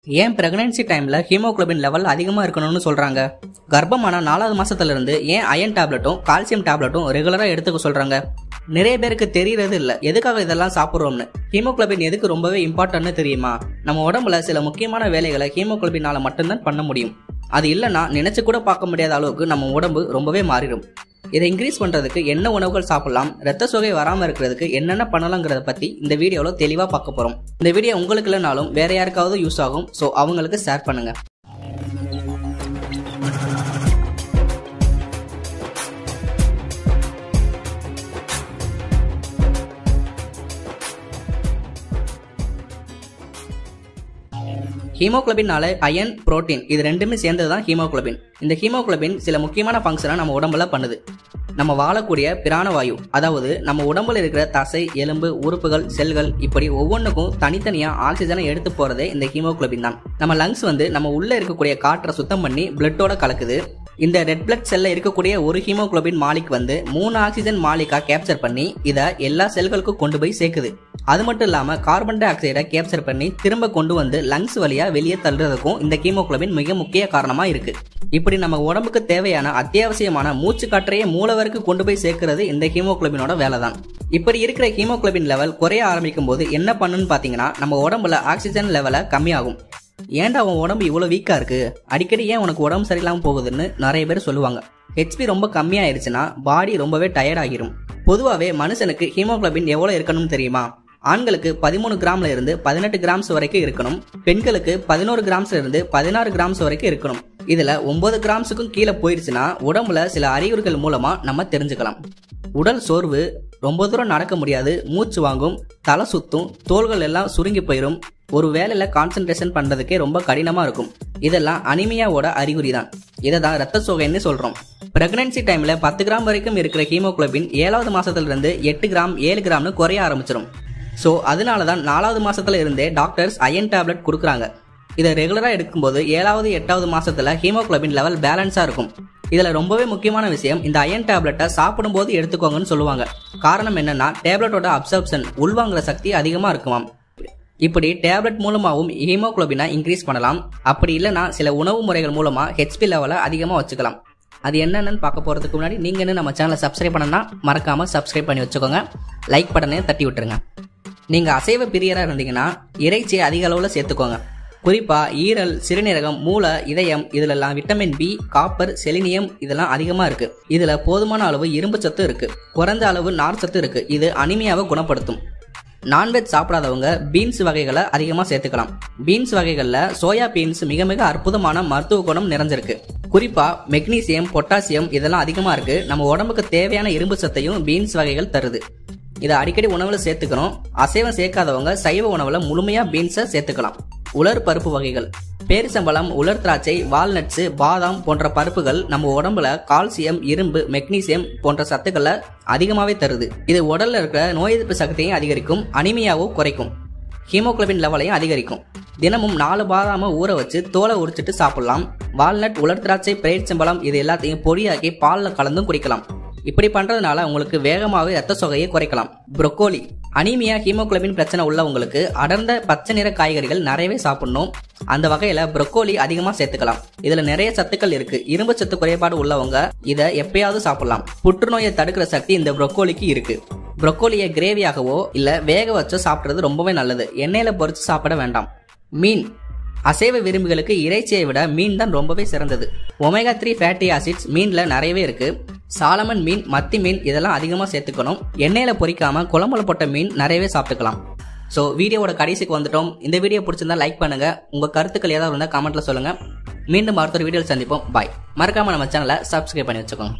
ஏன் பிரெக்னன்சி டைம்ல haemoglobin level அதிகமா இருக்கணும்னு சொல்றாங்க? கர்ப்பமான 4வது மாசத்துல இருந்து ஏன் அயன் டேப்லெட்டும் கால்சியம் டேப்லெட்டும் ரெகுலரா எடுத்துக்க சொல்றாங்க? நிறைய பேருக்கு தெரியறது இல்ல எதுக்காக இதெல்லாம் சாப்பிடுறோம்னு. ஹீமோகுளோபின் எதுக்கு ரொம்பவே இம்பார்ட்டன்ட்னு தெரியுமா? நம்ம உடம்புல சில முக்கியமான வேலைகளை ஹீமோகுளோபினால மட்டும்தான் பண்ண முடியும். அது இல்லைன்னா நினைச்சு கூட பார்க்க முடியாத அளவுக்கு நம்ம உடம்பு ரொம்பவே மாறிடும். இதை இன்க்ரீஸ் பண்றதுக்கு என்ன உணவுகள் சாப்பிடலாம், ரத்த சோகை வராம இருக்கிறதுக்கு என்னென்ன பண்ணலாம்ங்கறத பத்தி இந்த வீடியோல தெளிவா பார்க்க போறோம். இந்த வீடியோ உங்களுக்கு இல்லைனாலும் வேற யாருக்காவது யூஸ் ஆகும். சோ அவங்களுக்கு ஷேர் பண்ணுங்க. ஹீமோகுளோபின்னால அயன், புரோட்டீன் இது ரெண்டுமே சேர்ந்ததுதான் ஹீமோகுளோபின். இந்த ஹீமோகுளோபின் சில முக்கியமான ஃபங்க்ஷனை நம்ம உடம்புல பண்ணுது. நம்ம வாழக்கூடிய பிராணவாயு, அதாவது நம்ம உடம்புல இருக்கிற தசை, எலும்பு, உறுப்புகள், செல்கள் இப்படி ஒவ்வொன்றுக்கும் தனித்தனியா ஆக்சிஜனை எடுத்து போறதே இந்த ஹீமோகுளோபின் தான். நம்ம லங்ஸ் நம்ம உள்ள இருக்கக்கூடிய காற்றை சுத்தம் பண்ணி பிளட்டோட கலக்குது. இந்த ரெட் பிளட் செல்ல இருக்கக்கூடிய ஒரு ஹீமோகுளோபின் மாலிக் 3 ஆக்சிஜன் மாலிக்கா கேப்சர் பண்ணி இத எல்லா செல்களுக்கும் கொண்டு போய் சேர்க்குது. அது மட்டும் இல்லாம கார்பன் டை ஆக்சைடை கேப்சர் பண்ணி திரும்ப கொண்டு வந்து லங்ஸ் வழியா வெளியே தள்ளுறதுக்கும் இந்த ஹீமோகுளோபின் மிக முக்கிய காரணமா இருக்கு. இப்படி நம்ம உடம்புக்கு தேவையான அத்தியாவசியமான மூச்சு காற்றையே மூலவருக்கு கொண்டு போய் சேர்க்கிறது இந்த ஹீமோகுளோபினோட வேலை தான். இப்படி இருக்கிற ஹீமோகுளோபின் லெவல் குறைய ஆரம்பிக்கும் போது என்ன பண்ணுன்னு பாத்தீங்கன்னா, நம்ம உடம்புல ஆக்சிஜன் லெவலை கம்மியாகும். ஏன்டா உன் உடம்பு இவ்வளவு வீக்கா இருக்கு, அடிக்கடி ஏன் உனக்கு உடம்பு சரியில்லாம போகுதுன்னு நிறைய பேர் சொல்லுவாங்க. ஹெச்பி ரொம்ப கம்மியாயிருச்சுன்னா பாடி ரொம்பவே டயர்ட் ஆகிரும். பொதுவாவே மனுஷனுக்கு ஹீமோகுளோபின் எவ்வளவு இருக்கணும் தெரியுமா? ஆண்களுக்கு 13 கிராம்ல இருந்து 18 கிராம்ஸ் வரைக்கும் இருக்கணும். பெண்களுக்கு 11 கிராம்ஸ்ல இருந்து 16 கிராம்ஸ் வரைக்கும் இருக்கணும். இதுல 9 கிராம்ஸுக்கும் கீழே போயிருச்சுன்னா உடம்புல சில அறிகுறிகள் மூலமா நம்ம தெரிஞ்சுக்கலாம். உடல் சோர்வு, ரொம்ப தூரம் நடக்க முடியாது, மூச்சு வாங்கும், தலை சுத்தும், தோள்கள் எல்லாம் சுருங்கி போயிரும், ஒரு வேலையில கான்சென்ட்ரேஷன் பண்றதுக்கே ரொம்ப கடினமா இருக்கும். இதெல்லாம் அனிமியாவோட அறிகுறி தான். இதை தான் ரத்த சோகைன்னு சொல்றோம். பிரெக்னன்சி டைம்ல 10 கிராம் வரைக்கும் இருக்கிற ஹீமோகுளோபின் 7வது மாசத்துல இருந்து 8 கிராம் 7 கிராம்னு குறைய ஆரம்பிச்சிடும். சோ அதனாலதான் 4வது மாசத்துல இருந்தே டாக்டர்ஸ் அயன் டேப்லெட் கொடுக்குறாங்க. இதை ரெகுலரா எடுக்கும்போது 7வது 8வது மாசத்துல ஹீமோகுளோபின் லெவல் பேலன்ஸா இருக்கும். இதுல ரொம்பவே முக்கியமான விஷயம், இந்த அயன் டேப்லெட்டை சாப்பிடும் போது எடுத்துக்கோங்கன்னு சொல்லுவாங்க. காரணம் என்னன்னா, டேப்லெட்டோட அப்சர்ப்ஷன், உள்வாங்குற சக்தி அதிகமா இருக்குமாம். இப்படி டேப்லெட் மூலமாவும் ஹீமோகுளோபினை இன்க்ரீஸ் பண்ணலாம். அப்படி இல்லைன்னா சில உணவு முறைகள் மூலமா ஹெச்பி லெவலை அதிகமா வச்சுக்கலாம். அது என்னன்னு பார்க்க போறதுக்கு முன்னாடி நீங்க நம்ம சேனலை சப்ஸ்கிரைப் பண்ணனா மறக்காம சப்ஸ்கிரைப் பண்ணி வச்சுக்கோங்க. லைக் பட்டனையும் தட்டி விட்டுருங்க. நீங்க அசைவ பிரியரா இருந்தீங்கன்னா இறைச்சி அதிக அளவுல சேர்த்துக்கோங்க. குறிப்பா ஈரல், சிறுநீரகம், மூளை, இதயம் இதுலெல்லாம் விட்டமின் பி, காப்பர், செலினியம் இதெல்லாம் அதிகமா இருக்கு. இதுல போதுமான அளவு இரும்பு சத்து இருக்கு. குறைந்த அளவு நார் சத்து இருக்கு. இது அனிமியாவை குணப்படுத்தும். நான்வெஜ் சாப்பிடாதவங்க பீன்ஸ் வகைகளை அதிகமா சேர்த்துக்கலாம். பீன்ஸ் வகைகள்ல சோயா பீன்ஸ் மிக மிக அற்புதமான மருத்துவ குணம் நிறைஞ்சிருக்கு. குறிப்பா மெக்னீசியம், பொட்டாசியம் இதெல்லாம் அதிகமா இருக்கு. நம்ம உடம்புக்கு தேவையான இரும்பு சத்தையும் பீன்ஸ் வகைகள் தருது. இதை அடிக்கடி உணவுல சேர்த்துக்கணும். அசைவம் சேர்க்காதவங்க சைவ உணவுல முழுமையா பீன்ஸை சேர்த்துக்கலாம். உலர் பருப்பு வகைகள், பேரிச்சம்பழம், உலர் திராட்சை, வால்நட்ஸ், பாதாம் போன்ற பருப்புகள் நம்ம உடம்புல கால்சியம், இரும்பு, மெக்னீசியம் போன்ற சத்துக்களை அதிகமாவே தருது. இது உடல்ல இருக்கிற நோய் எதிர்ப்பு சக்தியையும் அதிகரிக்கும், அனிமியாவும் குறைக்கும், ஹீமோகுளோபின் லெவலையும் அதிகரிக்கும். தினமும் 4 பாதாம ஊற வச்சு தோலை உரிச்சிட்டு சாப்பிடலாம். வால்நட், உலர் திராட்சை, பேரிச்சம்பழம் இது எல்லாத்தையும் பொடியாக்கி பால்ல கலந்தும் குடிக்கலாம். இப்படி பண்றதுனால உங்களுக்கு வேகமாவே ரத்த சோகையை குறைக்கலாம். புரோக்கோலி, அனீமியா, ஹீமோகுளோபின் பிரச்சனை உள்ளவங்களுக்கு அடர்ந்த பச்சை நிற காய்கறிகள் நிறையவே சாப்பிடணும். அந்த வகையில புரோக்கோலி அதிகமா சேர்த்துக்கலாம். இதுல நிறைய சத்துக்கள் இருக்கு. இரும்பு சத்து குறைபாடு உள்ளவங்க இதை எப்பயாவது சாப்பிடலாம். புற்றுநோயை தடுக்கிற சக்தி இந்த புரோக்கோலிக்கு இருக்கு. புரோக்கோலியை கிரேவியாகவோ இல்ல வேக வச்சோ சாப்பிடுறது ரொம்பவே நல்லது. எண்ணெயில பொரிச்சு சாப்பிட வேண்டாம். மீன், அசைவ விரும்பிகளுக்கு இறைச்சியை விட மீன் தான் ரொம்பவே சிறந்தது. ஒமேகா 3 ஃபேட்டி ஆசிட்ஸ் மீன்ல நிறையவே இருக்கு. சாலமன் மீன், மத்தி மீன் இதெல்லாம் அதிகமா சேர்த்துக்கணும். எண்ணெயில பொரிக்காம குழம்புல போட்ட மீன் நிறையவே சாப்பிட்டுக்கலாம். சோ வீடியோவோட கடைசிக்கு வந்துட்டோம். இந்த வீடியோ பிடிச்சிருந்தா லைக் பண்ணுங்க. உங்க கருத்துக்கள் ஏதாவது இருந்தா கமெண்ட்ல சொல்லுங்க. மீண்டும் அடுத்த வீடியோவில் சந்திப்போம். பாய். மறக்காம நம்ம சேனலை சப்ஸ்கிரைப் பண்ணி வச்சுக்கோங்க.